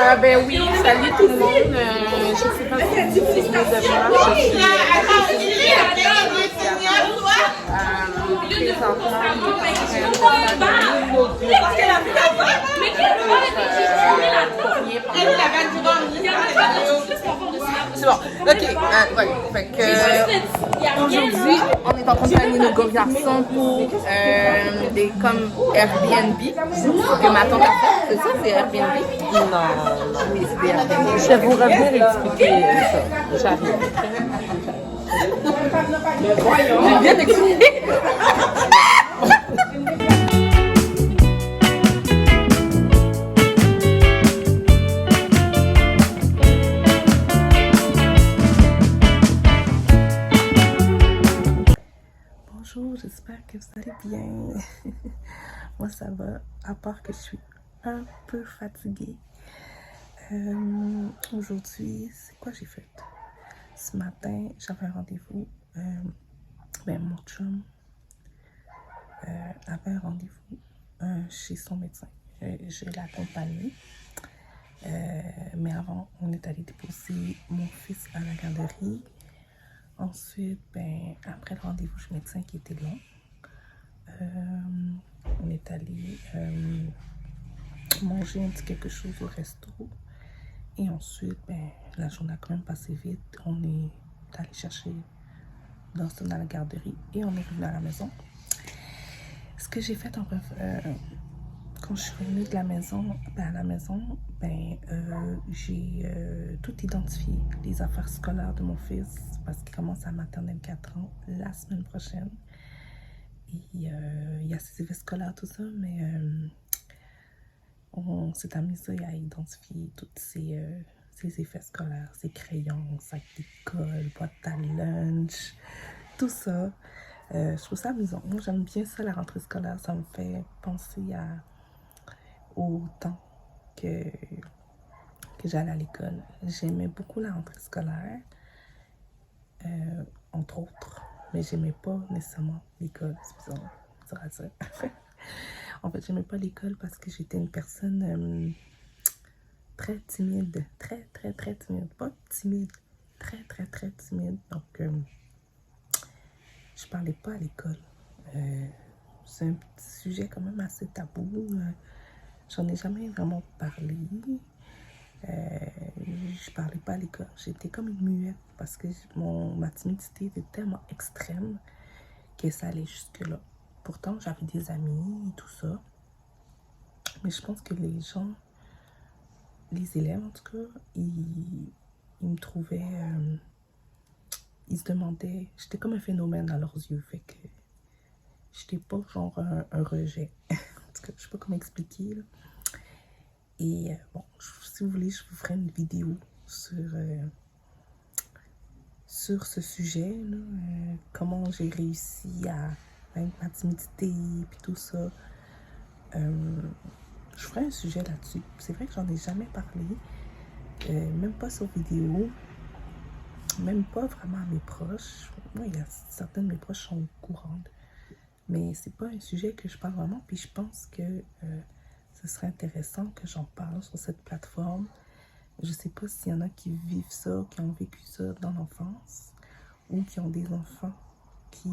Ben oui, salut tout le monde. Je sais pas si vous suivez de moi. Je suis c'est bon, ok, ouais. Fait que aujourd'hui, on est en train de faire une inauguration pour comme Airbnb que ma tante a fait. C'est ça, c'est Airbnb? Non. Oui, c'est des Airbnb. Je vais vous revenir expliquer ça. J'arrive. J'ai bien expliqué. Bonjour, j'espère que vous allez bien. Moi, ça va, à part que je suis un peu fatiguée. Aujourd'hui, c'est quoi j'ai fait? Ce matin, j'avais un rendez-vous. Mon chum avait un rendez-vous chez son médecin. Je l'ai accompagné. Mais avant, on est allé déposer mon fils à la garderie. Ensuite, après le rendez-vous chez le médecin qui était long, on est allé manger un petit quelque chose au resto. Et ensuite, la journée a quand même passé vite. On est allé chercher Dawson à la garderie et on est revenu à la maison. Ce que j'ai fait en bref, quand je suis revenue de la maison, j'ai tout identifié, les affaires scolaires de mon fils, parce qu'il commence à maternelle 4 ans la semaine prochaine. Et il y a ses effets scolaires, tout ça, mais on s'est amusé à identifier tous ses effets scolaires, ses crayons, sac d'école, boîte à lunch, tout ça. Je trouve ça amusant. Moi, j'aime bien ça, la rentrée scolaire. Ça me fait penser au temps que j'allais à l'école. J'aimais beaucoup la rentrée scolaire, entre autres, mais j'aimais pas nécessairement l'école. C'est bizarre à dire. En fait, j'aimais pas l'école parce que j'étais une personne très timide. Très timide. Pas timide. Très timide. Donc, je parlais pas à l'école. C'est un petit sujet quand même assez tabou. J'en ai jamais vraiment parlé. Je parlais pas à l'école. J'étais comme une muette parce que ma timidité était tellement extrême que ça allait jusque-là. Pourtant, j'avais des amis et tout ça. Mais je pense que les gens, les élèves en tout cas, ils me trouvaient... ils se demandaient... J'étais comme un phénomène à leurs yeux. Fait que j'étais pas genre un rejet. En tout cas, je sais pas comment expliquer, là. Et bon, si vous voulez, je vous ferai une vidéo sur ce sujet, là, comment j'ai réussi à vaincre ma timidité et tout ça. Je ferai un sujet là-dessus. C'est vrai que j'en ai jamais parlé, même pas sur vidéo, même pas vraiment à mes proches. Moi, il y a certaines de mes proches qui sont au courant, mais c'est pas un sujet que je parle vraiment. Puis je pense que ce serait intéressant que j'en parle sur cette plateforme. Je sais pas s'il y en a qui vivent ça, qui ont vécu ça dans l'enfance, ou qui ont des enfants qui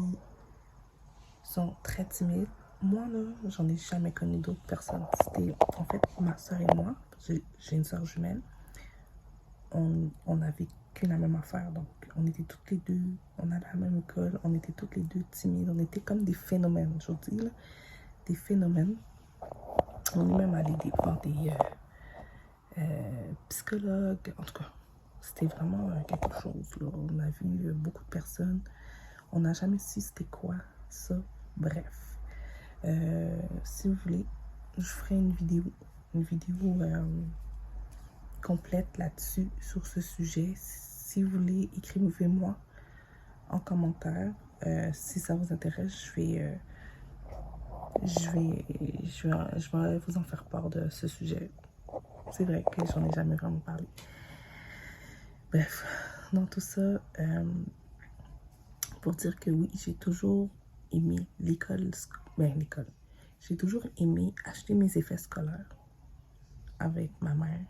sont très timides. Moi, là, j'en ai jamais connu d'autres personnes. C'était en fait ma soeur et moi. J'ai une soeur jumelle. On a vécu la même affaire. Donc, on était toutes les deux, on allait à la même école, on était toutes les deux timides. On était comme des phénomènes, je vous dis, là, des phénomènes. On est même allé voir des psychologues. En tout cas, c'était vraiment quelque chose, là. On a vu beaucoup de personnes. On n'a jamais su c'était quoi ça. Bref. Si vous voulez, je ferai une vidéo complète là-dessus, sur ce sujet. Si vous voulez, écrivez-moi en commentaire. Si ça vous intéresse, je vais vous en faire part de ce sujet. C'est vrai que j'en ai jamais vraiment parlé. Bref, dans tout ça, pour dire que oui, j'ai toujours aimé l'école. J'ai toujours aimé acheter mes effets scolaires avec ma mère.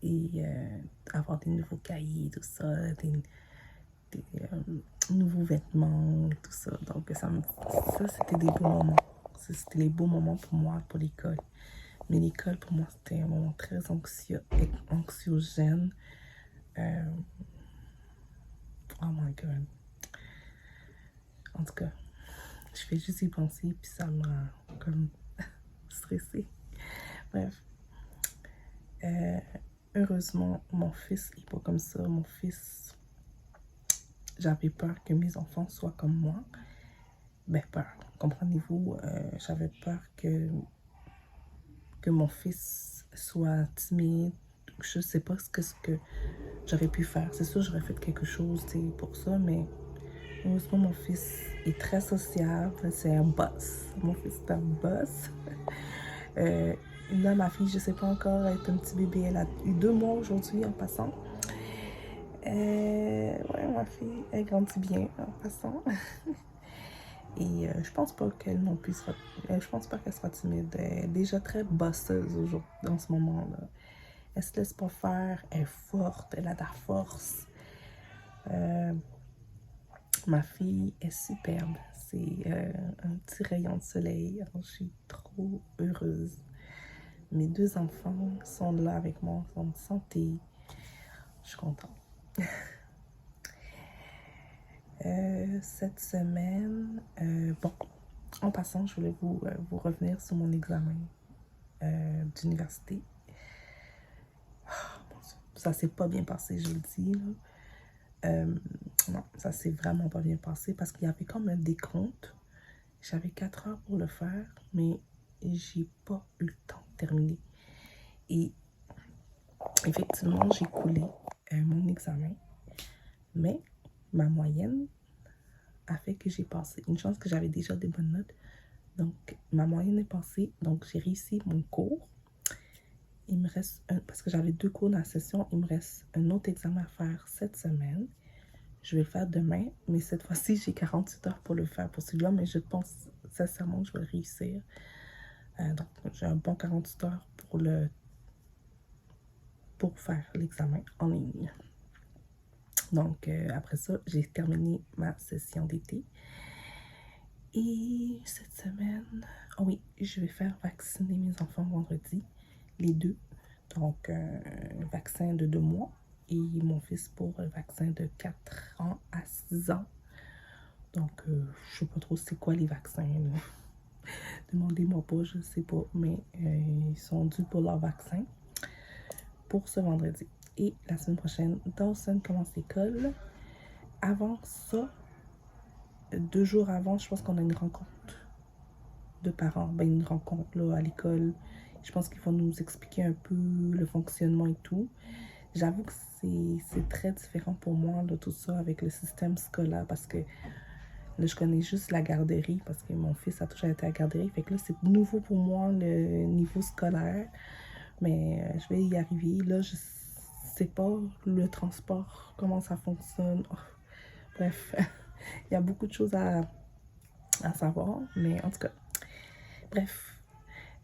et avoir des nouveaux cahiers, tout ça, des nouveaux vêtements, tout ça. Donc, ça c'était des beaux moments. C'était les beaux moments pour moi, pour l'école. Mais l'école, pour moi, c'était un moment très anxiogène. Oh my God. En tout cas, je fais juste y penser, puis ça m'a comme stressée. Bref. Heureusement, mon fils n'est pas comme ça. Mon fils, j'avais peur que mes enfants soient comme moi. Ben, peur. Comprenez-vous, j'avais peur que mon fils soit timide. Je sais pas ce que j'aurais pu faire. C'est sûr, j'aurais fait quelque chose pour ça, mais heureusement, mon fils est très sociable. C'est un boss. Mon fils est un boss. Là, ma fille, je sais pas encore, elle est un petit bébé. Elle a eu 2 mois aujourd'hui en passant. Ouais, ma fille, elle grandit bien en passant. Et je pense pas qu'elle non plus sera... je pense pas qu'elle sera timide. Elle est déjà très bosseuse aujourd'hui, en ce moment-là. Elle se laisse pas faire, elle est forte, elle a de la force. Ma fille est superbe. C'est un petit rayon de soleil. Alors, je suis trop heureuse. Mes 2 enfants sont là avec moi, sont en santé. Je suis contente. Cette semaine, bon, en passant, je voulais vous revenir sur mon examen d'université. Oh, ça s'est pas bien passé, je le dis. Non, ça s'est vraiment pas bien passé parce qu'il y avait comme un décompte. J'avais 4 heures pour le faire, mais j'ai pas eu le temps de terminer. Et effectivement, j'ai coulé mon examen, mais ma moyenne a fait que j'ai passé. Une chance que j'avais déjà des bonnes notes. Donc, ma moyenne est passée. Donc, j'ai réussi mon cours. Il me reste parce que j'avais 2 cours dans la session. Il me reste un autre examen à faire cette semaine. Je vais le faire demain. Mais cette fois-ci, j'ai 48 heures pour le faire pour celui-là. Mais je pense sincèrement que je vais le réussir. Donc, j'ai un bon 48 heures pour faire l'examen en ligne. Donc, après ça, j'ai terminé ma session d'été. Et cette semaine, oh oui, je vais faire vacciner mes enfants vendredi, les 2. Donc, un vaccin de 2 mois et mon fils pour un vaccin de 4 ans à 6 ans. Donc, je sais pas trop c'est quoi les vaccins, là. Demandez-moi pas, je sais pas, mais ils sont dus pour leur vaccin pour ce vendredi. Et la semaine prochaine, Dawson commence l'école. Avant ça, 2 jours avant, je pense qu'on a une rencontre de parents. Ben, une rencontre là, à l'école. Je pense qu'ils vont nous expliquer un peu le fonctionnement et tout. J'avoue que c'est très différent pour moi, là, tout ça, avec le système scolaire. Parce que là, je connais juste la garderie. Parce que mon fils a toujours été à la garderie. Fait que là, c'est nouveau pour moi, le niveau scolaire. Mais je vais y arriver. Là, je sais pas le transport, comment ça fonctionne. Oh, bref, il y a beaucoup de choses à savoir, mais en tout cas, bref,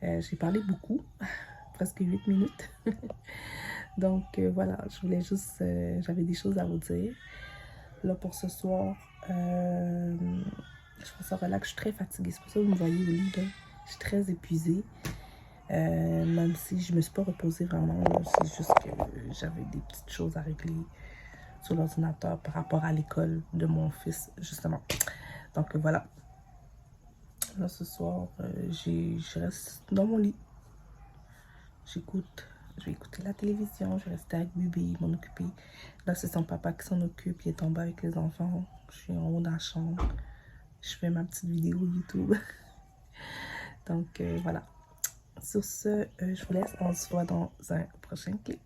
j'ai parlé beaucoup, presque 8 minutes. Donc voilà, je voulais juste, j'avais des choses à vous dire. Là pour ce soir, je pense ça relax, je suis très fatiguée, c'est pour ça que vous me voyez au lit, là. Je suis très épuisée. Même si je me suis pas reposée vraiment, c'est juste que j'avais des petites choses à régler sur l'ordinateur par rapport à l'école de mon fils, justement. Donc voilà. Là ce soir, je reste dans mon lit. Je vais écouter la télévision, je vais rester avec bébé, m'en occuper. Là c'est son papa qui s'en occupe, il est en bas avec les enfants. Je suis en haut dans la chambre. Je fais ma petite vidéo YouTube. Donc voilà. Sur ce, je vous laisse. On se voit dans un prochain clip.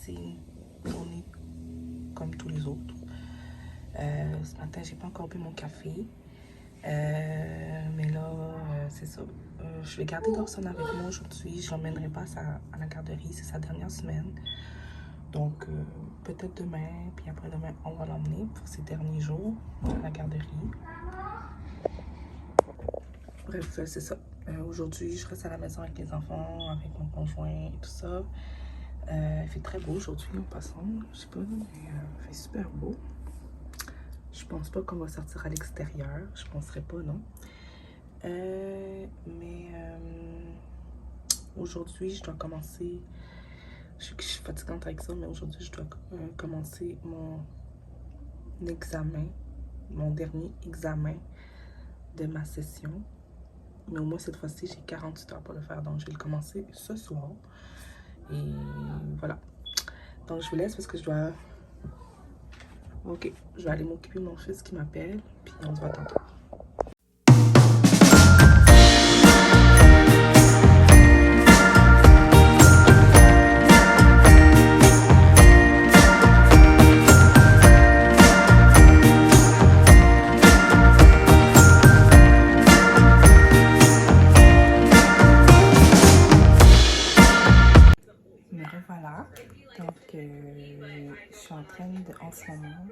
c'est une journée comme tous les autres. Ce matin, j'ai pas encore bu mon café. Mais là, c'est ça. Je vais garder Dawson avec moi aujourd'hui. Je l'emmènerai pas à la garderie. C'est sa dernière semaine. Donc, peut-être demain, puis après-demain, on va l'emmener pour ses derniers jours à la garderie. Bref, c'est ça. Aujourd'hui, je reste à la maison avec les enfants, avec mon conjoint et tout ça. Il fait très beau aujourd'hui en passant. Je sais pas, mais il fait super beau. Je pense pas qu'on va sortir à l'extérieur. Je penserais pas, non. Aujourd'hui, je dois commencer. Je suis fatigante avec ça, mais aujourd'hui, je dois commencer mon examen, mon dernier examen de ma session. Mais au moins, cette fois-ci, j'ai 48 heures pour le faire. Donc, je vais le commencer ce soir. Et voilà. Donc, je vous laisse parce que je dois... Ok, je vais aller m'occuper de mon fils qui m'appelle. Puis, on se voit tantôt. Me revoilà. Donc, je suis en train de, en ce moment,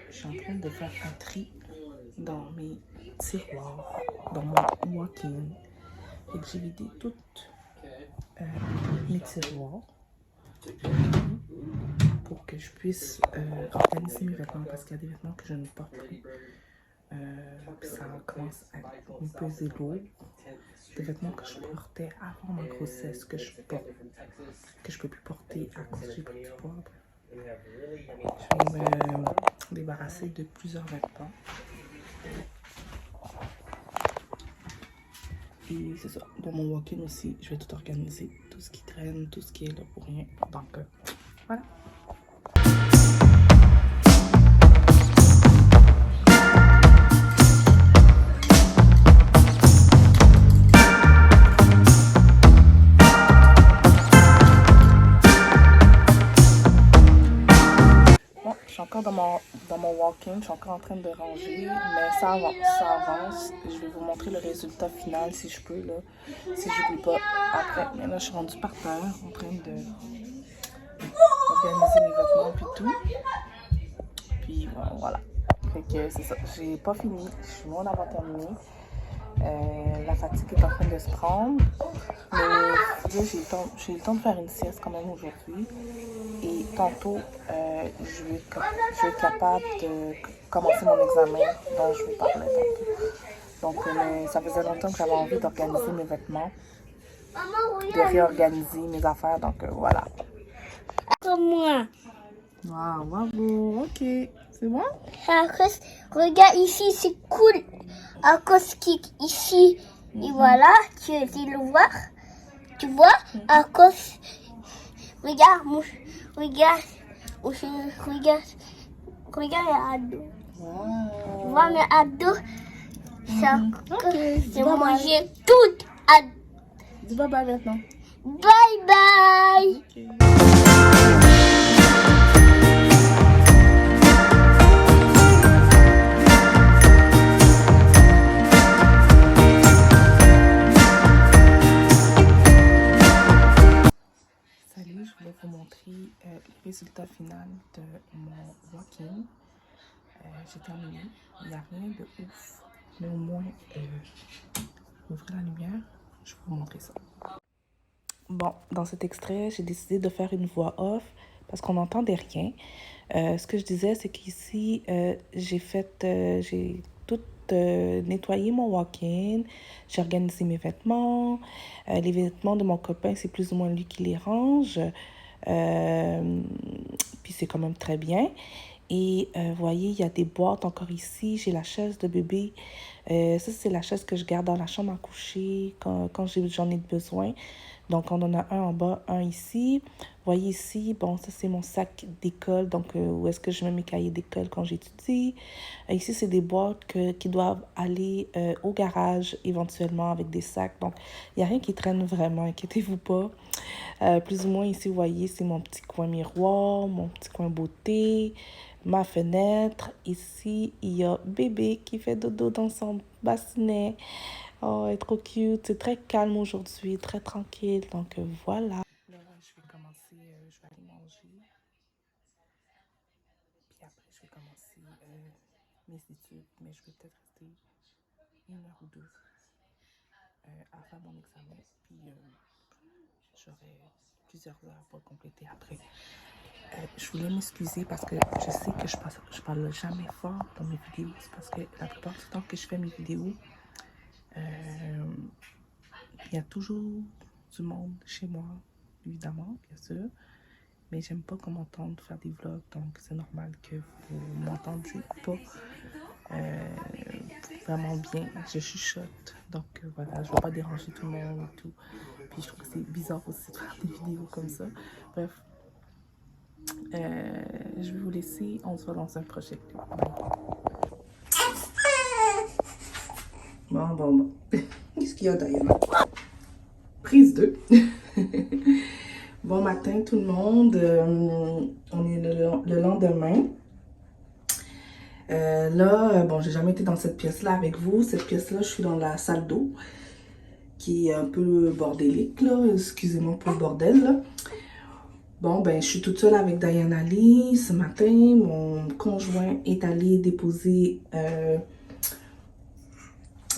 je suis en train de faire un tri dans mes tiroirs, dans mon walk-in. Et j'ai vidé toutes mes tiroirs pour que je puisse organiser mes vêtements parce qu'il y a des vêtements que je ne porte plus. Puis ça commence à me peser lourd. Des vêtements que je portais avant ma grossesse, que je peux plus porter à cause que j'ai pris du poids. Je vais me débarrasser de plusieurs vêtements. Et c'est ça. Dans mon walk-in aussi, je vais tout organiser. Tout ce qui traîne, tout ce qui est là pour rien. Donc, voilà. Je suis encore dans mon walk-in, je suis encore en train de ranger, mais ça avance. Je vais vous montrer le résultat final si je peux, là, si j'oublie pas après. Mais là, je suis rendue par terre en train de organiser les vêtements puis tout. Puis voilà. Fait que c'est ça, j'ai pas fini, je suis loin d'avoir terminé. La fatigue est en train de se prendre, mais j'ai eu le temps de faire une sieste quand même aujourd'hui. Et tantôt, je vais être capable de commencer mon examen dont je vous parlais tantôt. Donc, ça faisait longtemps que j'avais envie d'organiser mes vêtements, de réorganiser mes affaires. Donc, voilà. Comme moi. Waouh, bravo, ok. C'est bon? À cause, regarde ici, c'est cool. À cause ici, et voilà, tu vas le voir. Tu vois, à cause, regarde, regarde le ado. Wow. Tu vois, le ado, ça, Ok, c'est manger tout ado. Dis bye bye maintenant. Bye bye. Okay. Salut, je voulais vous montrer le résultat final de mon walk-in. J'ai terminé. Il n'y a rien de ouf, mais au moins, ouvrir la lumière, je vais vous montrer ça. Bon, dans cet extrait, j'ai décidé de faire une voix off parce qu'on n'entendait rien. Ce que je disais, c'est qu'ici, j'ai tout nettoyé mon walk-in, j'ai organisé mes vêtements. Les vêtements de mon copain, c'est plus ou moins lui qui les range. Puis c'est quand même très bien. Et vous voyez, il y a des boîtes encore ici. J'ai la chaise de bébé. Ça, c'est la chaise que je garde dans la chambre à coucher quand j'en ai besoin. Donc, on en a un en bas, un ici. voyez ici, bon, ça c'est mon sac d'école, donc où est-ce que je mets mes cahiers d'école quand j'étudie. Ici, c'est des boîtes qui doivent aller au garage éventuellement avec des sacs. Donc, il n'y a rien qui traîne vraiment, inquiétez-vous pas. Plus ou moins ici, vous voyez, c'est mon petit coin miroir, mon petit coin beauté, ma fenêtre. Ici, il y a bébé qui fait dodo dans son bassinet. Oh, elle est trop cute. C'est très calme aujourd'hui, très tranquille. Donc, voilà. Là, je vais commencer, je vais aller manger. Puis après, je vais commencer mes études. Mais je vais peut-être rester 1 heure ou 2 à faire mon examen. Puis j'aurai plusieurs heures pour compléter après. Je voulais m'excuser parce que je sais que je parle jamais fort dans mes vidéos. C'est parce que la plupart du temps que je fais mes vidéos, il y a toujours du monde chez moi, évidemment, bien sûr. Mais j'aime pas qu'on m'entende faire des vlogs, donc c'est normal que vous m'entendiez pas vraiment bien. Je chuchote, donc voilà, je veux pas déranger tout le monde et tout. Puis je trouve que c'est bizarre aussi de faire des vidéos comme ça. Bref, je vais vous laisser. On se voit dans un prochain clip. Bon. Qu'est-ce qu'il y a d'ailleurs? Prise 2. Bon matin tout le monde. On est le lendemain. Là, bon, j'ai jamais été dans cette pièce-là avec vous. Cette pièce-là, je suis dans la salle d'eau, qui est un peu bordélique, là. Excusez-moi pour le bordel, là. Bon, ben, je suis toute seule avec Diana Lee ce matin. Mon conjoint est allé déposer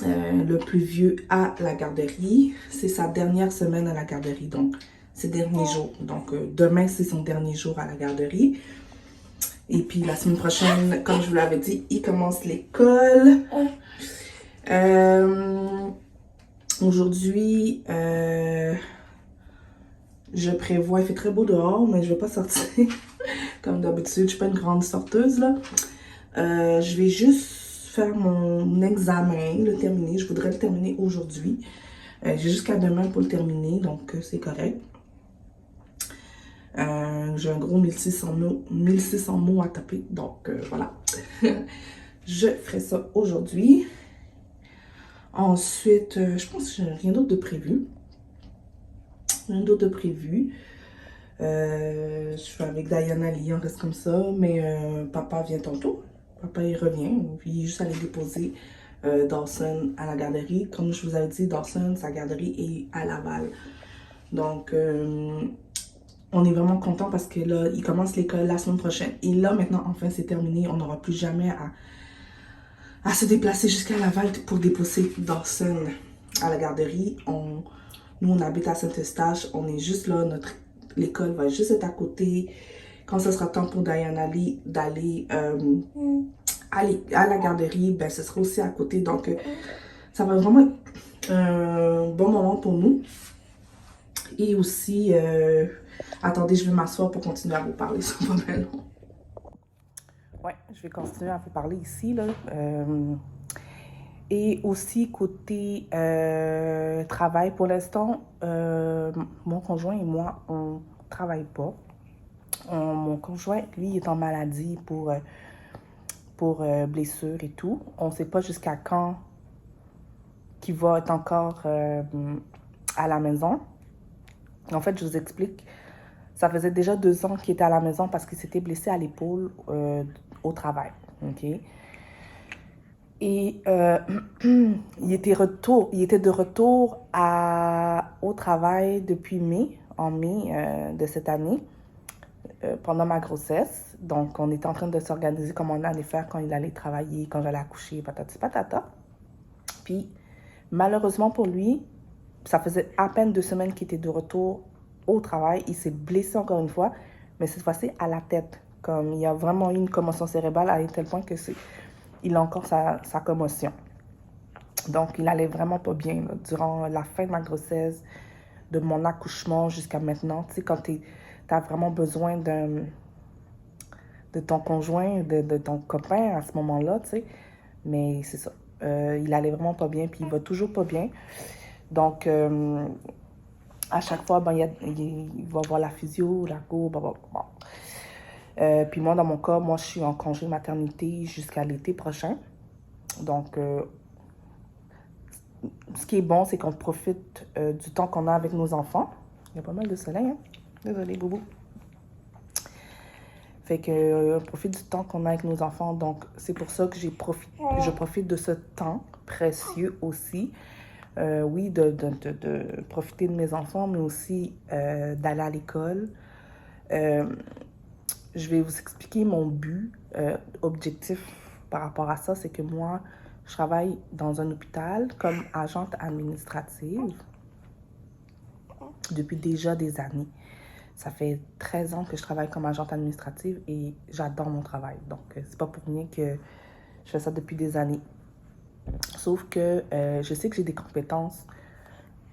le plus vieux à la garderie. C'est sa dernière semaine à la garderie, donc ses derniers jours. Donc, demain, c'est son dernier jour à la garderie. Et puis, la semaine prochaine, comme je vous l'avais dit, il commence l'école. Aujourd'hui, je prévois, il fait très beau dehors, mais je ne vais pas sortir comme d'habitude. Je ne suis pas une grande sorteuse, là. Je vais juste faire mon examen, le terminer. Je voudrais le terminer aujourd'hui. J'ai jusqu'à demain pour le terminer, donc c'est correct. J'ai un gros 1600 mots à taper, donc voilà. Je ferai ça aujourd'hui. Ensuite, je pense que j'ai rien d'autre de prévu. Je suis avec Diana Lee, on reste comme ça, mais papa vient tantôt. Papa, il revient, puis il est juste allé déposer Dawson à la garderie. Comme je vous avais dit, Dawson, sa garderie est à Laval. Donc, on est vraiment content parce que là, il commence l'école la semaine prochaine. Et là, maintenant, enfin, c'est terminé. On n'aura plus jamais à se déplacer jusqu'à Laval pour déposer Dawson à la garderie. Nous, on habite à Saint-Eustache. On est juste là. L'école va juste être à côté. Quand ce sera temps pour Diana Lee d'aller à la garderie, ben, ce sera aussi à côté. Donc, ça va vraiment être un bon moment pour nous. Et aussi, attendez, je vais m'asseoir pour continuer à vous parler. C'est pas bien long. Ouais, je vais continuer à vous parler ici, là. Et aussi, côté travail, pour l'instant, mon conjoint et moi, on travaille pas. Mon conjoint, lui, est en maladie pour blessure et tout. On ne sait pas jusqu'à quand qu'il va être encore à la maison. En fait, je vous explique. Ça faisait déjà 2 ans qu'il était à la maison parce qu'il s'était blessé à l'épaule au travail. OK? Et il était de retour au travail depuis en mai de cette année, pendant ma grossesse. Donc, on était en train de s'organiser comment on allait faire quand il allait travailler, quand j'allais accoucher, patati patata. Puis, malheureusement pour lui, ça faisait à peine 2 semaines qu'il était de retour au travail. Il s'est blessé encore une fois, mais cette fois-ci à la tête. Comme il y a vraiment eu une commotion cérébrale à un tel point que il a encore sa commotion. Donc, il allait vraiment pas bien là, durant la fin de ma grossesse, de mon accouchement jusqu'à maintenant. Tu sais, quand tu as vraiment besoin de ton conjoint, de ton copain à ce moment-là, tu sais. Mais c'est ça. Il allait vraiment pas bien, puis il va toujours pas bien. Donc, À chaque fois, ben, il va voir la physio, la go, blablabla. Puis moi, dans mon cas, moi, je suis en congé maternité jusqu'à l'été prochain. Donc, ce qui est bon, c'est qu'on profite du temps qu'on a avec nos enfants. Il y a pas mal de soleil, hein? Désolée, boubou. Fait que on profite du temps qu'on a avec nos enfants. Donc, c'est pour ça que je profite de ce temps précieux aussi. Oui, de profiter de mes enfants, mais aussi d'aller à l'école. Je vais vous expliquer mon but, objectif par rapport à ça. C'est que moi, je travaille dans un hôpital comme agente administrative depuis déjà des années. Ça fait 13 ans que je travaille comme agente administrative et j'adore mon travail. Donc, c'est pas pour rien que je fais ça depuis des années. Sauf que je sais que j'ai des compétences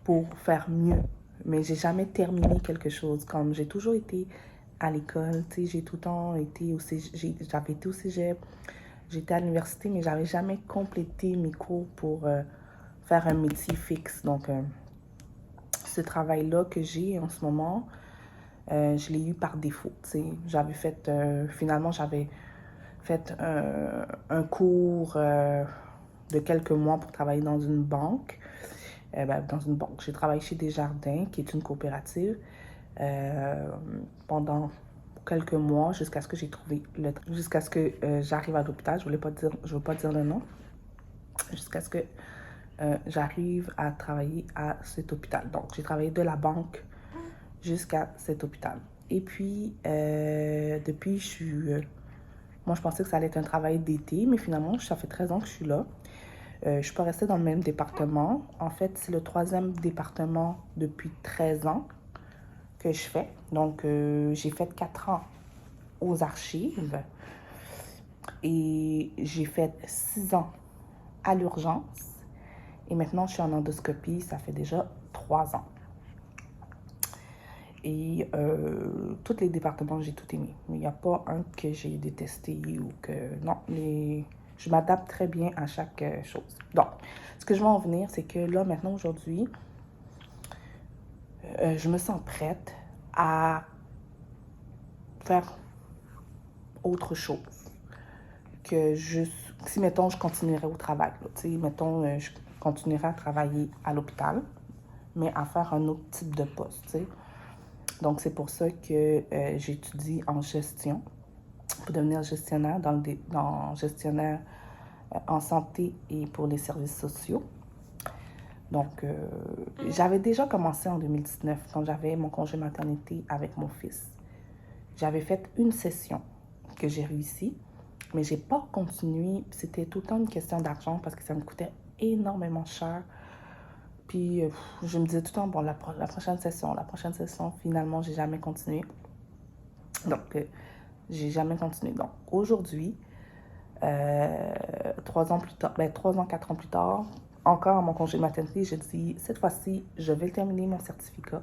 pour faire mieux, mais j'ai jamais terminé quelque chose. Comme j'ai toujours été à l'école, tu sais, j'ai tout le temps été au cégep, j'avais été au cégep, j'étais à l'université, mais j'avais jamais complété mes cours pour faire un métier fixe. Donc, ce travail-là que j'ai en ce moment, je l'ai eu par défaut. J'avais fait, finalement, j'avais fait un cours de quelques mois pour travailler dans une banque. Dans une banque. J'ai travaillé chez Desjardins, qui est une coopérative, pendant quelques mois jusqu'à ce que j'ai trouvé jusqu'à ce que j'arrive à l'hôpital. Je veux pas dire le nom. Jusqu'à ce que j'arrive à travailler à cet hôpital. Donc, j'ai travaillé de la banque jusqu'à cet hôpital. Et puis, depuis, moi, je pensais que ça allait être un travail d'été, mais finalement, ça fait 13 ans que je suis là. Je ne suis pas restée dans le même département. En fait, c'est le 3e département depuis 13 ans que je fais. Donc, j'ai fait 4 ans aux archives et j'ai fait 6 ans à l'urgence. Et maintenant, je suis en endoscopie. Ça fait déjà 3 ans. Et tous les départements, j'ai tout aimé. Il n'y a pas un que j'ai détesté ou que... Non, je m'adapte très bien à chaque chose. Donc, ce que je veux en venir, c'est que là, maintenant, aujourd'hui, je me sens prête à faire autre chose que juste... Si, mettons, je continuerais au travail, tu sais, mettons, je continuerais à travailler à l'hôpital, mais à faire un autre type de poste, tu sais. Donc, c'est pour ça que j'étudie en gestion pour devenir gestionnaire gestionnaire en santé et pour les services sociaux. Donc, j'avais déjà commencé en 2019 quand j'avais mon congé maternité avec mon fils. J'avais fait une session que j'ai réussi, mais j'ai pas continué. C'était tout le temps une question d'argent parce que ça me coûtait énormément cher. Puis, je me disais tout le temps, bon, la prochaine session, finalement, j'ai jamais continué. Donc, j'ai jamais continué. Donc, aujourd'hui, 3 ans plus tard, 4 ans plus tard, encore à mon congé de maternité, j'ai dit, cette fois-ci, je vais terminer mon certificat.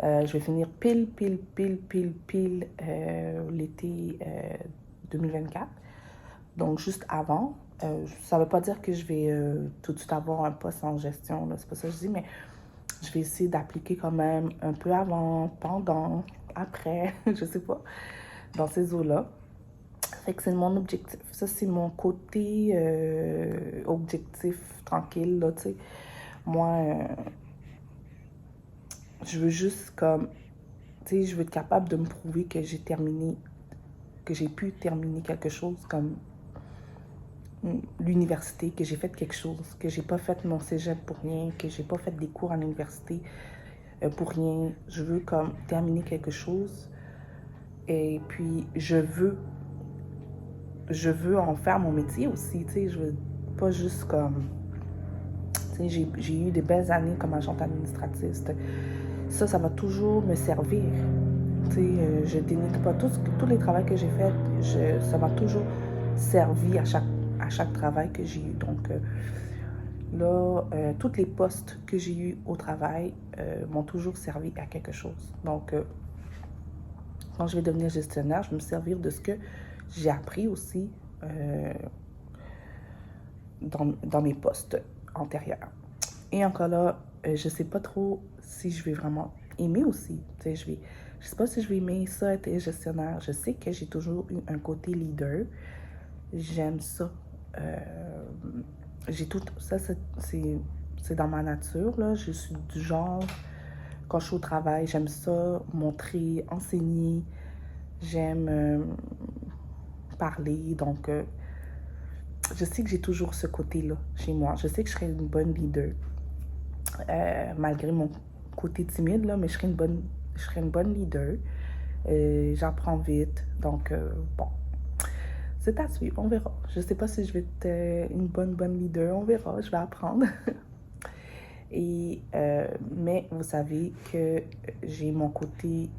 Je vais finir pile l'été 2024. Donc, juste avant. Ça ne veut pas dire que je vais tout de suite avoir un poste en gestion, là, c'est pas ça que je dis, mais je vais essayer d'appliquer quand même un peu avant, pendant, après, je sais pas, dans ces eaux-là. Fait que c'est mon objectif. Ça, c'est mon côté objectif tranquille, là, tu sais. Moi, je veux juste comme, tu sais, je veux être capable de me prouver que j'ai pu terminer quelque chose comme l'université, que j'ai fait quelque chose, que j'ai pas fait mon cégep pour rien, que j'ai pas fait des cours à l'université pour rien. Je veux comme terminer quelque chose et puis je veux en faire mon métier aussi, tu sais, je veux pas juste comme, tu sais, j'ai eu des belles années comme agente administrative. Ça va toujours me servir. Tu sais, je dénigre pas tous les travaux que j'ai faits, ça m'a toujours servi à chaque travail que j'ai eu. Donc là, tous les postes que j'ai eu au travail m'ont toujours servi à quelque chose. Donc, quand je vais devenir gestionnaire, je vais me servir de ce que j'ai appris aussi dans mes postes antérieurs. Et encore là, je sais pas trop si je vais vraiment aimer aussi. Tu sais, je sais pas si je vais aimer ça, être gestionnaire. Je sais que j'ai toujours eu un côté leader. J'aime ça. J'ai tout ça, c'est dans ma nature, là. Je suis du genre, quand je suis au travail, j'aime ça, montrer, enseigner. J'aime parler. Donc, je sais que j'ai toujours ce côté-là chez moi. Je sais que je serais une bonne leader. Malgré mon côté timide, là, mais je serais une bonne leader. J'apprends vite. Donc, bon. C'est à suivre, on verra. Je sais pas si je vais être une bonne leader, on verra, je vais apprendre. Mais vous savez que j'ai mon côté,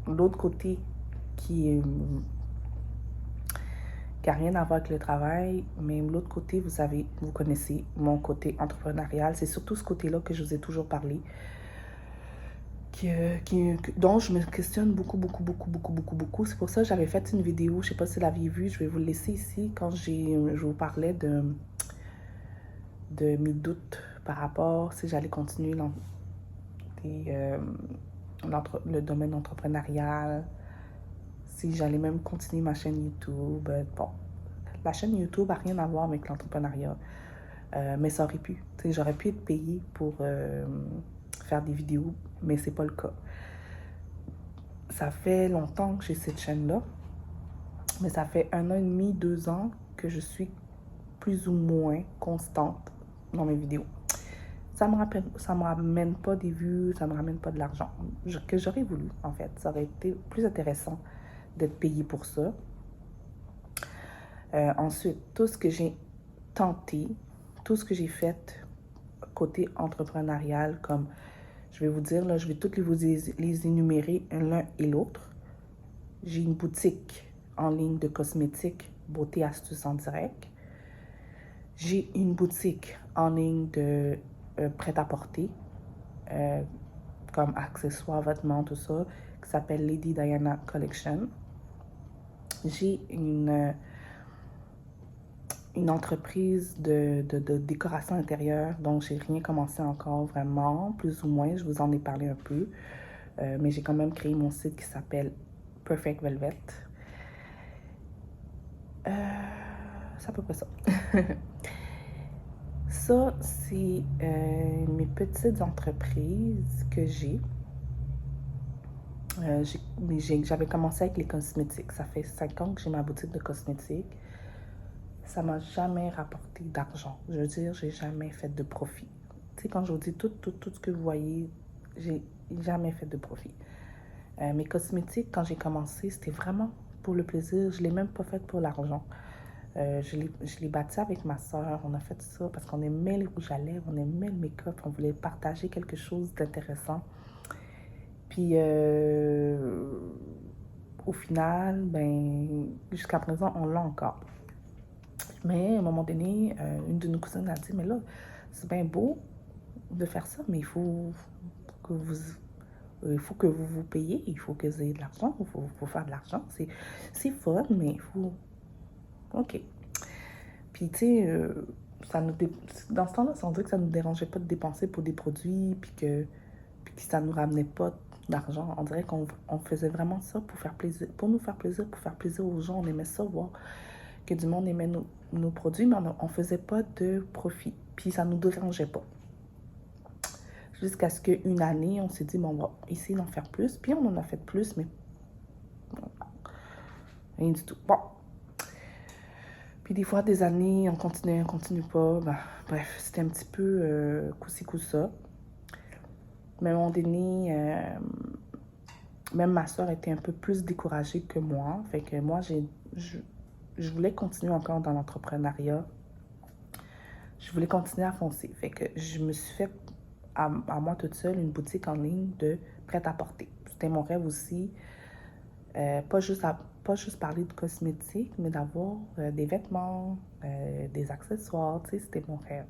l'autre côté qui n'a rien à voir avec le travail, mais l'autre côté, vous savez, vous connaissez mon côté entrepreneurial. C'est surtout ce côté-là que je vous ai toujours parlé. Dont je me questionne beaucoup. C'est pour ça que j'avais fait une vidéo, je sais pas si vous l'aviez vue, je vais vous le laisser ici, quand je vous parlais de mes doutes par rapport si j'allais continuer dans le domaine entrepreneurial, si j'allais même continuer ma chaîne YouTube. Bon, la chaîne YouTube n'a rien à voir avec l'entrepreneuriat, mais ça aurait pu. J'aurais pu être payée pour faire des vidéos, mais c'est pas le cas. Ça fait longtemps que j'ai cette chaîne-là, mais ça fait 1 an et demi, 2 ans que je suis plus ou moins constante dans mes vidéos. Ça me ramène pas des vues, ça me ramène pas de l'argent que j'aurais voulu, en fait. Ça aurait été plus intéressant d'être payée pour ça. Ensuite, tout ce que j'ai tenté, tout ce que j'ai fait côté entrepreneurial, comme je vais vous dire, là, je vais toutes les énumérer l'un et l'autre. J'ai une boutique en ligne de cosmétiques, beauté, astuces en direct. J'ai une boutique en ligne de prêt-à-porter, comme accessoires, vêtements, tout ça, qui s'appelle Lady Diana Collection. J'ai une entreprise de décoration intérieure, donc j'ai rien commencé encore vraiment, plus ou moins, je vous en ai parlé un peu, mais j'ai quand même créé mon site qui s'appelle Perfect Velvet. C'est à peu près ça. Ça, c'est mes petites entreprises que j'ai. J'avais commencé avec les cosmétiques. Ça fait 5 ans que j'ai ma boutique de cosmétiques. Ça m'a jamais rapporté d'argent. Je veux dire, j'ai jamais fait de profit. Tu sais, quand je vous dis tout ce que vous voyez, j'ai jamais fait de profit. Mes cosmétiques, quand j'ai commencé, c'était vraiment pour le plaisir. Je ne l'ai même pas fait pour l'argent. Je l'ai bâti avec ma soeur. On a fait ça parce qu'on aimait les rouges à lèvres, on aimait le make-up, on voulait partager quelque chose d'intéressant. Puis, au final, ben, jusqu'à présent, on l'a encore. Mais à un moment donné, une de nos cousines a dit, mais là, c'est bien beau de faire ça, mais il faut que vous vous payiez, il faut que vous ayez de l'argent, il faut faire de l'argent. C'est fun, mais il faut... OK. Puis, tu sais, dans ce temps-là, on dirait que ça ne nous dérangeait pas de dépenser pour des produits, puis que ça ne nous ramenait pas d'argent. On dirait qu'on faisait vraiment ça pour faire plaisir, pour nous faire plaisir, pour faire plaisir aux gens. On aimait ça, voir que du monde aimait nos produits, mais on ne faisait pas de profit. Puis, ça ne nous dérangeait pas. Jusqu'à ce qu'une année, on s'est dit, bon, on va essayer d'en faire plus. Puis, on en a fait plus, mais bon, rien du tout. Bon. Puis des fois, des années, on continue pas. Ben, bref, c'était un petit peu coup-ci, coup-ça. Mais à un moment donné, même ma soeur était un peu plus découragée que moi. Fait que moi, je voulais continuer encore dans l'entrepreneuriat. Je voulais continuer à foncer. Fait que je me suis fait, à moi toute seule, une boutique en ligne de prêt-à-porter. C'était mon rêve aussi. Pas juste parler de cosmétiques, mais d'avoir des vêtements, des accessoires, tu sais, c'était mon rêve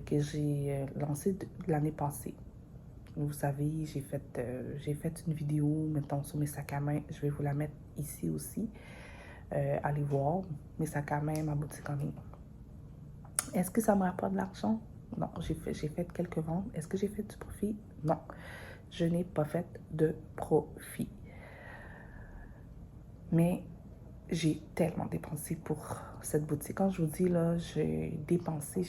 que j'ai lancé l'année passée. Vous savez, j'ai fait une vidéo, mettons, sur mes sacs à main. Je vais vous la mettre ici aussi. Allez voir mes sacs à main, ma boutique en ligne. Est-ce que ça me rapporte de l'argent? Non, j'ai fait quelques ventes. Est-ce que j'ai fait du profit? Non, je n'ai pas fait de profit. Mais j'ai tellement dépensé pour cette boutique. Quand je vous dis, là, j'ai dépensé,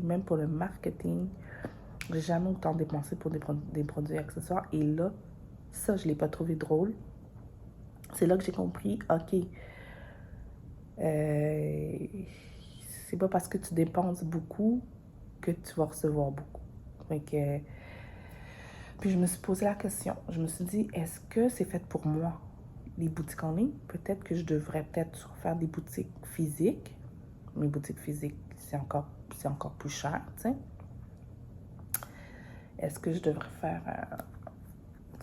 même pour le marketing. J'ai jamais autant dépensé pour des produits accessoires. Et là, ça, je ne l'ai pas trouvé drôle. C'est là que j'ai compris, OK, c'est pas parce que tu dépenses beaucoup que tu vas recevoir beaucoup. Donc, puis je me suis posé la question. Je me suis dit, est-ce que c'est fait pour moi? Les boutiques en ligne, peut-être que je devrais faire des boutiques physiques. Mes boutiques physiques, c'est encore plus cher, tu sais. Est-ce que je devrais faire...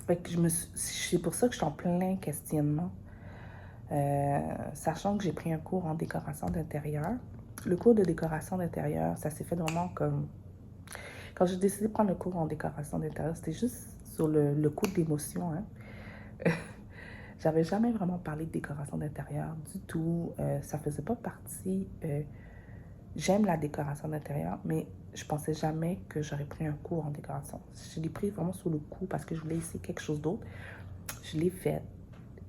Fait que c'est pour ça que je suis en plein questionnement. Sachant que j'ai pris un cours en décoration d'intérieur. Le cours de décoration d'intérieur, ça s'est fait vraiment comme... Quand j'ai décidé de prendre le cours en décoration d'intérieur, c'était juste sur le coup d'émotion, hein. J'avais jamais vraiment parlé de décoration d'intérieur du tout. Ça faisait pas partie... j'aime la décoration d'intérieur, mais je pensais jamais que j'aurais pris un cours en décoration. Je l'ai pris vraiment sur le coup parce que je voulais essayer quelque chose d'autre. Je l'ai fait.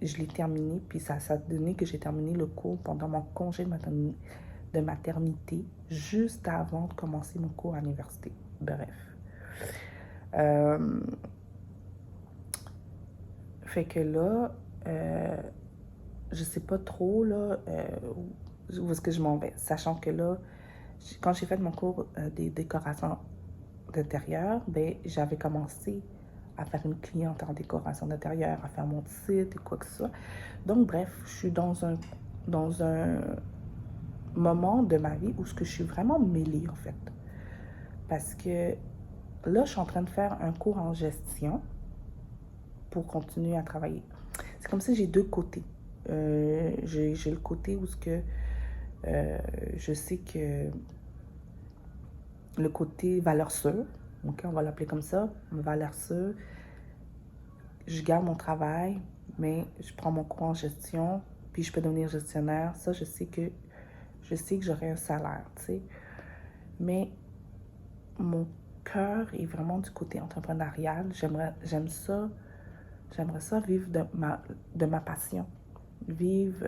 Je l'ai terminé, puis ça a donné que j'ai terminé le cours pendant mon congé de maternité, juste avant de commencer mon cours à l'université. Bref. Fait que là, je sais pas trop là, où est-ce que je m'en vais. Sachant que là, quand j'ai fait mon cours des décorations d'intérieur, ben, j'avais commencé à faire une cliente en décoration d'intérieur, à faire mon site et quoi que ce soit. Donc, bref, je suis dans un moment de ma vie où je suis vraiment mêlée, en fait. Parce que là, je suis en train de faire un cours en gestion pour continuer à travailler. C'est comme si j'ai deux côtés. J'ai le côté où je sais que le côté valeur sûre, ok, on va l'appeler comme ça, valeur sûre, je garde mon travail, mais je prends mon cours en gestion, puis je peux devenir gestionnaire. Ça, je sais que j'aurai un salaire, tu sais. Mais mon cœur est vraiment du côté entrepreneurial. J'aimerais ça vivre de ma passion. Vivre.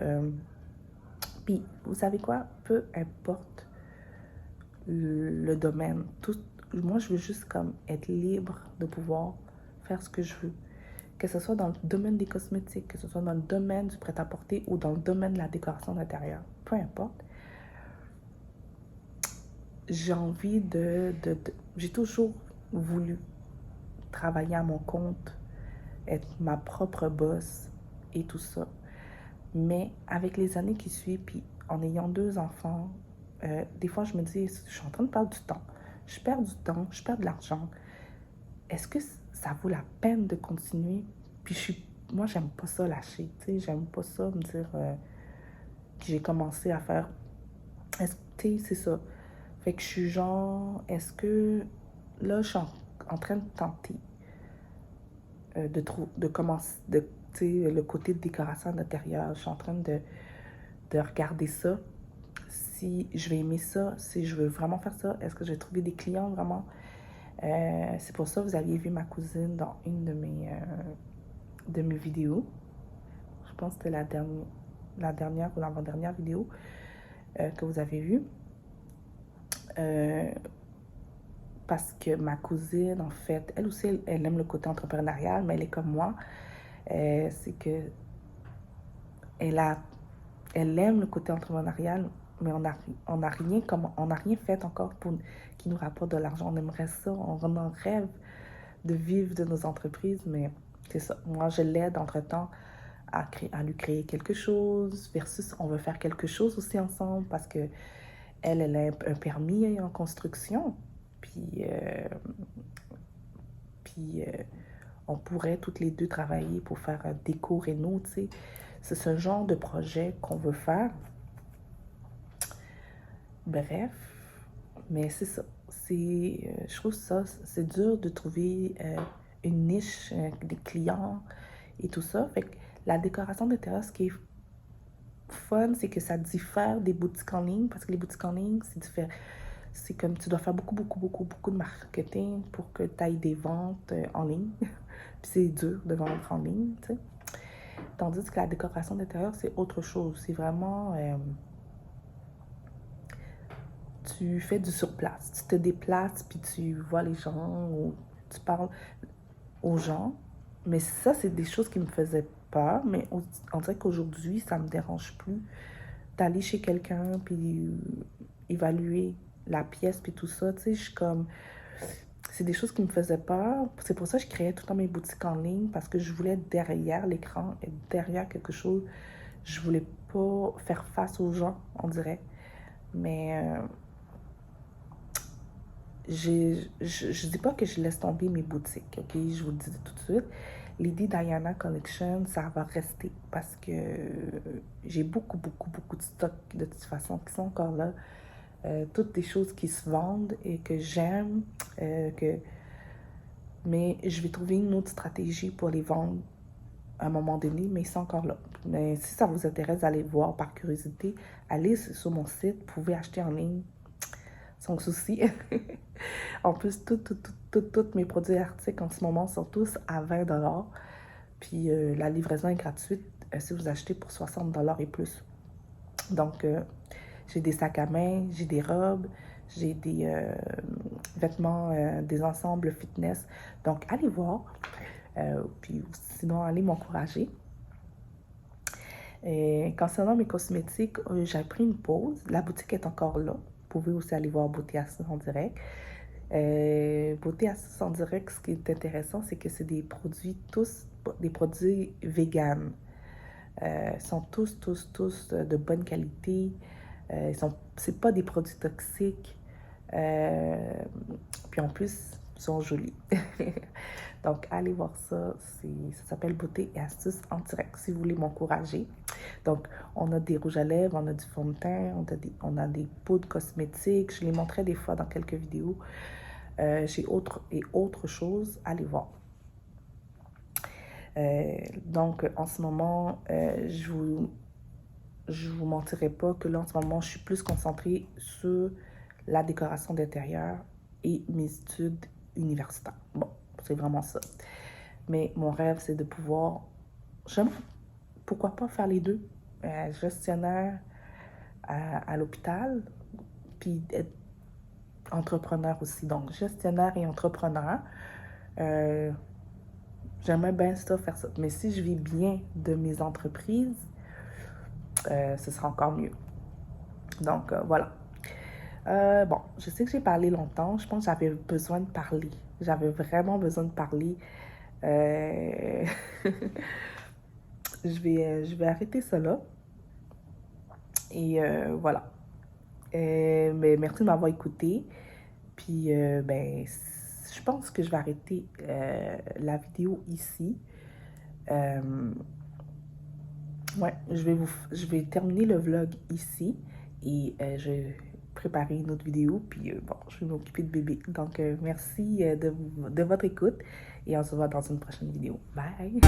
Puis, vous savez quoi? Peu importe le domaine. Moi, je veux juste comme être libre de pouvoir faire ce que je veux. Que ce soit dans le domaine des cosmétiques, que ce soit dans le domaine du prêt-à-porter ou dans le domaine de la décoration d'intérieur. Peu importe. J'ai envie j'ai toujours voulu travailler à mon compte, être ma propre boss et tout ça. Mais avec les années qui suivent, puis en ayant 2 enfants, des fois je me dis, je suis en train de perdre du temps. Je perds du temps, je perds de l'argent. Est-ce que ça vaut la peine de continuer? Puis moi, j'aime pas ça lâcher, tu sais, j'aime pas ça me dire que j'ai commencé à faire... Tu sais, c'est ça. Fait que je suis genre, est-ce que... Là, je suis en train de tenter de commencer, tu sais, le côté de décoration d'intérieur. Je suis en train de regarder ça. Si je vais aimer ça, si je veux vraiment faire ça, est-ce que je vais trouver des clients vraiment? C'est pour ça que vous aviez vu ma cousine dans une de mes vidéos. Je pense que c'était la dernière ou l'avant-dernière vidéo que vous avez vue. Parce que ma cousine, en fait, elle aussi, elle aime le côté entrepreneurial, mais elle est comme moi. C'est que elle aime le côté entrepreneurial, mais on n'a rien fait encore qui nous rapporte de l'argent. On aimerait ça, on en rêve de vivre de nos entreprises, mais c'est ça. Moi, je l'aide entre-temps à lui créer quelque chose, versus on veut faire quelque chose aussi ensemble, parce que elle a un permis en construction, puis on pourrait toutes les deux travailler pour faire un déco-réno, tu sais. C'est ce genre de projet qu'on veut faire. Bref, mais c'est ça. Je trouve ça, c'est dur de trouver une niche, des clients et tout ça. Fait que la décoration d'intérieur, ce qui est fun, c'est que ça diffère des boutiques en ligne, parce que les boutiques en ligne, c'est différent. c'est comme tu dois faire beaucoup de marketing pour que tu ailles des ventes en ligne. Puis c'est dur de vendre en ligne, tu sais. Tandis que la décoration d'intérieur, c'est autre chose. C'est vraiment... tu fais du surplace. Tu te déplaces, puis tu vois les gens, ou tu parles aux gens. Mais ça, c'est des choses qui me faisaient peur. Mais on dirait qu'aujourd'hui, ça me dérange plus d'aller chez quelqu'un, puis évaluer la pièce, puis tout ça. Tu sais, je suis comme... C'est des choses qui me faisaient peur. C'est pour ça que je créais tout le temps mes boutiques en ligne, parce que je voulais être derrière l'écran, être derrière quelque chose. Je voulais pas faire face aux gens, on dirait. Mais je dis pas que je laisse tomber mes boutiques, ok? Je vous le dis tout de suite. Lady Diana Collection, ça va rester parce que j'ai beaucoup de stocks de toute façon qui sont encore là. Toutes des choses qui se vendent et que j'aime, mais je vais trouver une autre stratégie pour les vendre à un moment donné, mais ils sont encore là. Mais si ça vous intéresse d'aller voir par curiosité, allez sur mon site, vous pouvez acheter en ligne sans souci. En plus, tous mes produits articles en ce moment sont tous à 20 $. Puis la livraison est gratuite si vous achetez pour 60 $ et plus. Donc, j'ai des sacs à main, j'ai des robes, j'ai des vêtements, des ensembles fitness. Donc, allez voir. Puis sinon, allez m'encourager. Concernant mes cosmétiques, j'ai pris une pause. La boutique est encore là. Vous pouvez aussi aller voir Beauté Astuce en direct. Beauté Astuce en direct, ce qui est intéressant, c'est que c'est des produits, tous des produits véganes. Ils sont tous de bonne qualité. C'est pas des produits toxiques. Puis en plus, ils sont jolis. Donc, allez voir ça. Ça s'appelle Beauté et Astuces en direct, si vous voulez m'encourager. Donc, on a des rouges à lèvres, on a du fond de teint, on a des poudres cosmétiques. Je les montrais des fois dans quelques vidéos. J'ai autre chose. Allez voir. Donc, en ce moment, je vous mentirai pas que là, en ce moment, je suis plus concentrée sur la décoration d'intérieur et mes études universitaires. Bon, c'est vraiment ça. Mais mon rêve, c'est de pouvoir... Pourquoi pas faire les deux? Gestionnaire à l'hôpital, puis être entrepreneur aussi. Donc, gestionnaire et entrepreneur. J'aimerais bien ça, faire ça. Mais si je vis bien de mes entreprises, ce sera encore mieux. Donc, voilà. Bon, je sais que j'ai parlé longtemps. Je pense que j'avais besoin de parler. J'avais vraiment besoin de parler. Je vais arrêter ça là. Et voilà. Mais merci de m'avoir écouté. Puis, ben, je pense que je vais arrêter la vidéo ici. Ouais, je vais terminer le vlog ici. Et je vais préparer une autre vidéo. Puis, bon, je vais m'occuper de bébé. Donc, merci de votre écoute. Et on se voit dans une prochaine vidéo. Bye!